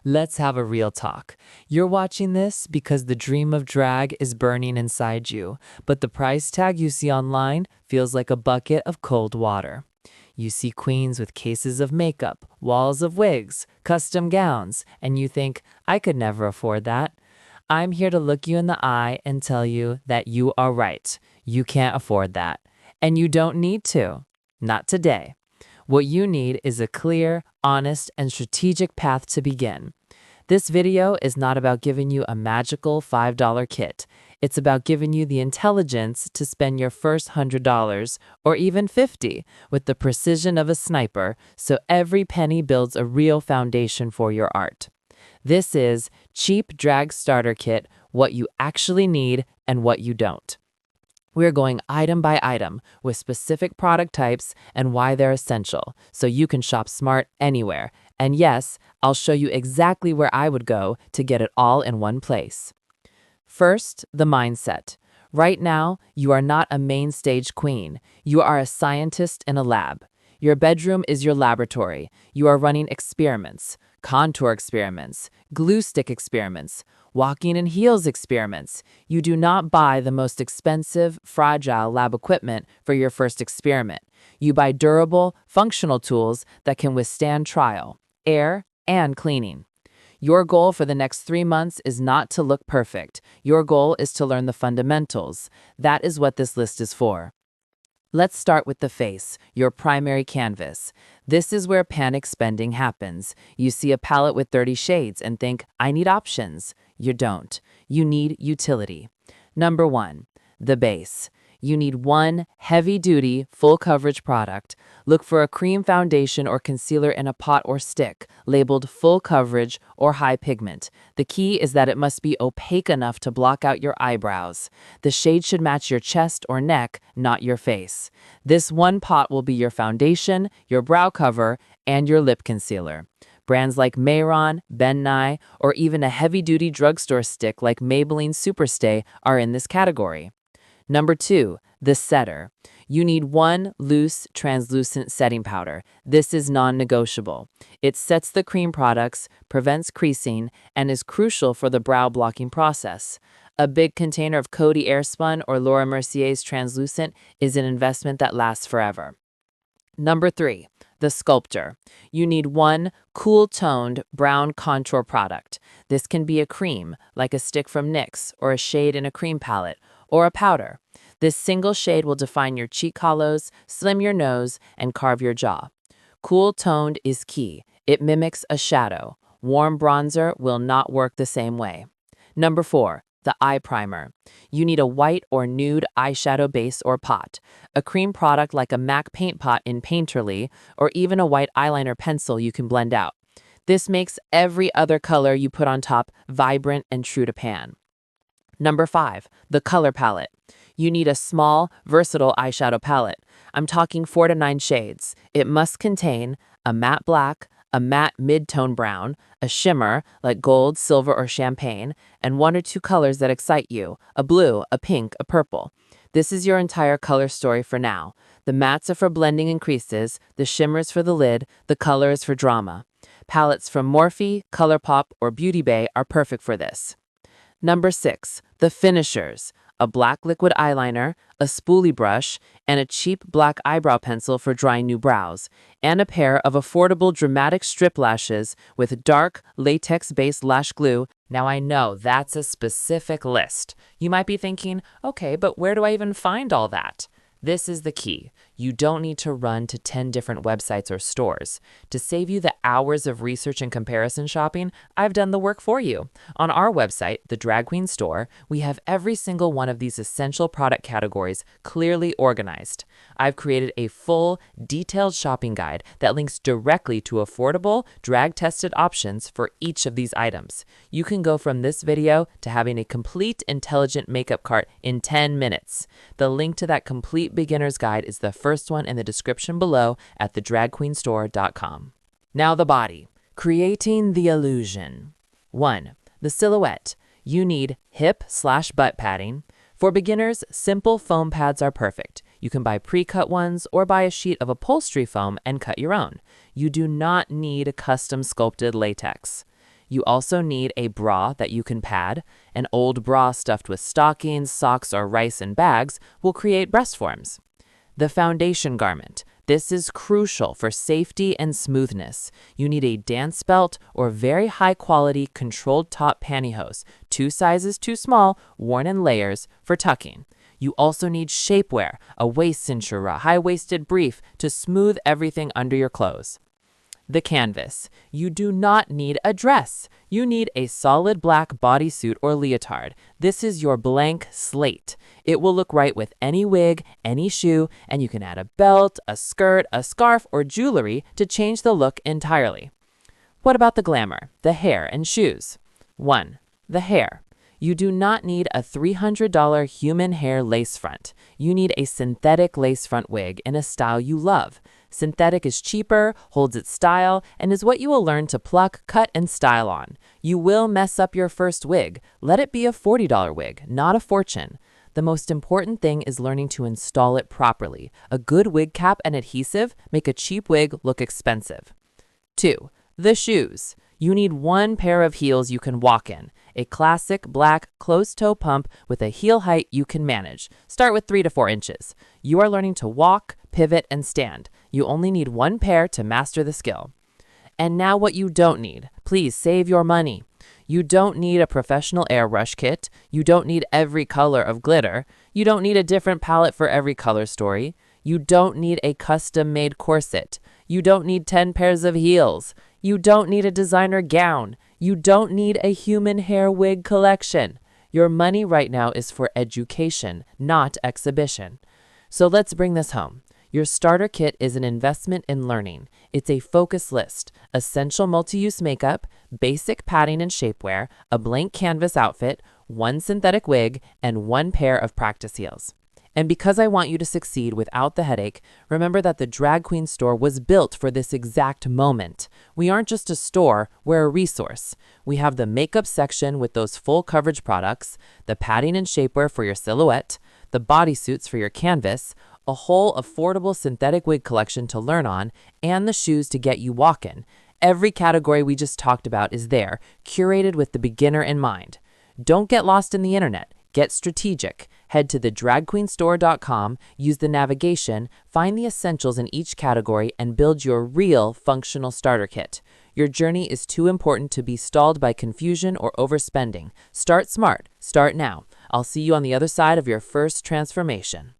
Let's have a real talk. You're watching this because the dream of drag is burning inside you, but the price tag you see online feels like a bucket of cold water. You see queens with cases of makeup, walls of wigs, custom gowns, and you think, I could never afford that. I'm here to look you in the eye and tell you that you are right. You can't afford that. And you don't need to. Not today. What you need is a clear, honest, and strategic path to begin. This video is not about giving you a magical $5 kit. It's about giving you the intelligence to spend your first $100 or even $50 with the precision of a sniper, so every penny builds a real foundation for your art. This is Cheap Drag Starter Kit, what you actually need and what you don't. We're going item by item with specific product types and why they're essential, so you can shop smart anywhere. And yes, I'll show you exactly where I would go to get it all in one place. First, the mindset. Right now, you are not a main stage queen. You are a scientist in a lab. Your bedroom is your laboratory. You are running experiments, contour experiments, glue stick experiments, walking in heels experiments. You do not buy the most expensive, fragile lab equipment for your first experiment. You buy durable, functional tools that can withstand trial, air, and cleaning. Your goal for the next 3 months is not to look perfect. Your goal is to learn the fundamentals. That is what this list is for. Let's start with the face, your primary canvas. This is where panic spending happens. You see a palette with 30 shades and think, I need options. You don't. You need utility. Number 1, the base. You need one heavy-duty, full-coverage product. Look for a cream foundation or concealer in a pot or stick, labeled full coverage or high pigment. The key is that it must be opaque enough to block out your eyebrows. The shade should match your chest or neck, not your face. This one pot will be your foundation, your brow cover, and your lip concealer. Brands like Mayron, Ben Nye, or even a heavy-duty drugstore stick like Maybelline Superstay are in this category. Number 2, the setter. You need one loose, translucent setting powder. This is non-negotiable. It sets the cream products, prevents creasing, and is crucial for the brow blocking process. A big container of Coty Airspun or Laura Mercier's translucent is an investment that lasts forever. Number 3, the sculptor. You need one cool-toned brown contour product. This can be a cream, like a stick from NYX, or a shade in a cream palette, or a powder. This single shade will define your cheek hollows, slim your nose, and carve your jaw. Cool-toned is key. It mimics a shadow. Warm bronzer will not work the same way. Number 4, the eye primer. You need a white or nude eyeshadow base or pot. A cream product like a MAC paint pot in Painterly, or even a white eyeliner pencil you can blend out. This makes every other color you put on top vibrant and true to pan. Number 5, the color palette. You need a small, versatile eyeshadow palette. I'm talking 4 to 9 shades. It must contain a matte black, a matte mid-tone brown, a shimmer like gold, silver, or champagne, and 1 or 2 colors that excite you, a blue, a pink, a purple. This is your entire color story for now. The mattes are for blending and creases, the shimmers for the lid, the color is for drama. Palettes from Morphe, ColourPop, or Beauty Bay are perfect for this. Number 6, the finishers. A black liquid eyeliner, a spoolie brush, and a cheap black eyebrow pencil for drawing new brows, and a pair of affordable dramatic strip lashes with dark, latex-based lash glue. Now I know that's a specific list. You might be thinking, okay, but where do I even find all that? This is the key. You don't need to run to 10 different websites or stores. To save you the hours of research and comparison shopping, I've done the work for you. On our website, the Drag Queen Store, we have every single one of these essential product categories clearly organized. I've created a full, detailed shopping guide that links directly to affordable, drag-tested options for each of these items. You can go from this video to having a complete, intelligent makeup cart in 10 minutes. The link to that complete beginner's guide is the first one in the description below at thedragqueenstore.com. Now the body. Creating the illusion. 1, the silhouette. You need hip/butt padding. For beginners, simple foam pads are perfect. You can buy pre-cut ones or buy a sheet of upholstery foam and cut your own. You do not need custom sculpted latex. You also need a bra that you can pad. An old bra stuffed with stockings, socks, or rice and bags will create breast forms. The foundation garment. This is crucial for safety and smoothness. You need a dance belt or very high-quality controlled top pantyhose, 2 sizes too small, worn in layers, for tucking. You also need shapewear, a waist cincher or a high-waisted brief to smooth everything under your clothes. The canvas. You do not need a dress. You need a solid black bodysuit or leotard. This is your blank slate. It will look right with any wig, any shoe, and you can add a belt, a skirt, a scarf, or jewelry to change the look entirely. What about the glamour, the hair, and shoes? 1. The hair. You do not need a $300 human hair lace front. You need a synthetic lace front wig in a style you love. Synthetic is cheaper, holds its style, and is what you will learn to pluck, cut, and style on. You will mess up your first wig. Let it be a $40 wig, not a fortune. The most important thing is learning to install it properly. A good wig cap and adhesive make a cheap wig look expensive. 2. The shoes. You need 1 pair of heels you can walk in. A classic black closed-toe pump with a heel height you can manage. Start with 3 to 4 inches. You are learning to walk, pivot, and stand. You only need 1 pair to master the skill. And now what you don't need. Please save your money. You don't need a professional airbrush kit. You don't need every color of glitter. You don't need a different palette for every color story. You don't need a custom-made corset. You don't need 10 pairs of heels. You don't need a designer gown. You don't need a human hair wig collection. Your money right now is for education, not exhibition. So let's bring this home. Your starter kit is an investment in learning. It's a focus list, essential multi-use makeup, basic padding and shapewear, a blank canvas outfit, 1 synthetic wig, and 1 pair of practice heels. And because I want you to succeed without the headache, remember that the Drag Queen store was built for this exact moment. We aren't just a store, we're a resource. We have the makeup section with those full coverage products, the padding and shapewear for your silhouette, the bodysuits for your canvas, a whole affordable synthetic wig collection to learn on, and the shoes to get you walking. Every category we just talked about is there, curated with the beginner in mind. Don't get lost in the internet. Get strategic. Head to thedragqueenstore.com, use the navigation, find the essentials in each category, and build your real functional starter kit. Your journey is too important to be stalled by confusion or overspending. Start smart. Start now. I'll see you on the other side of your first transformation.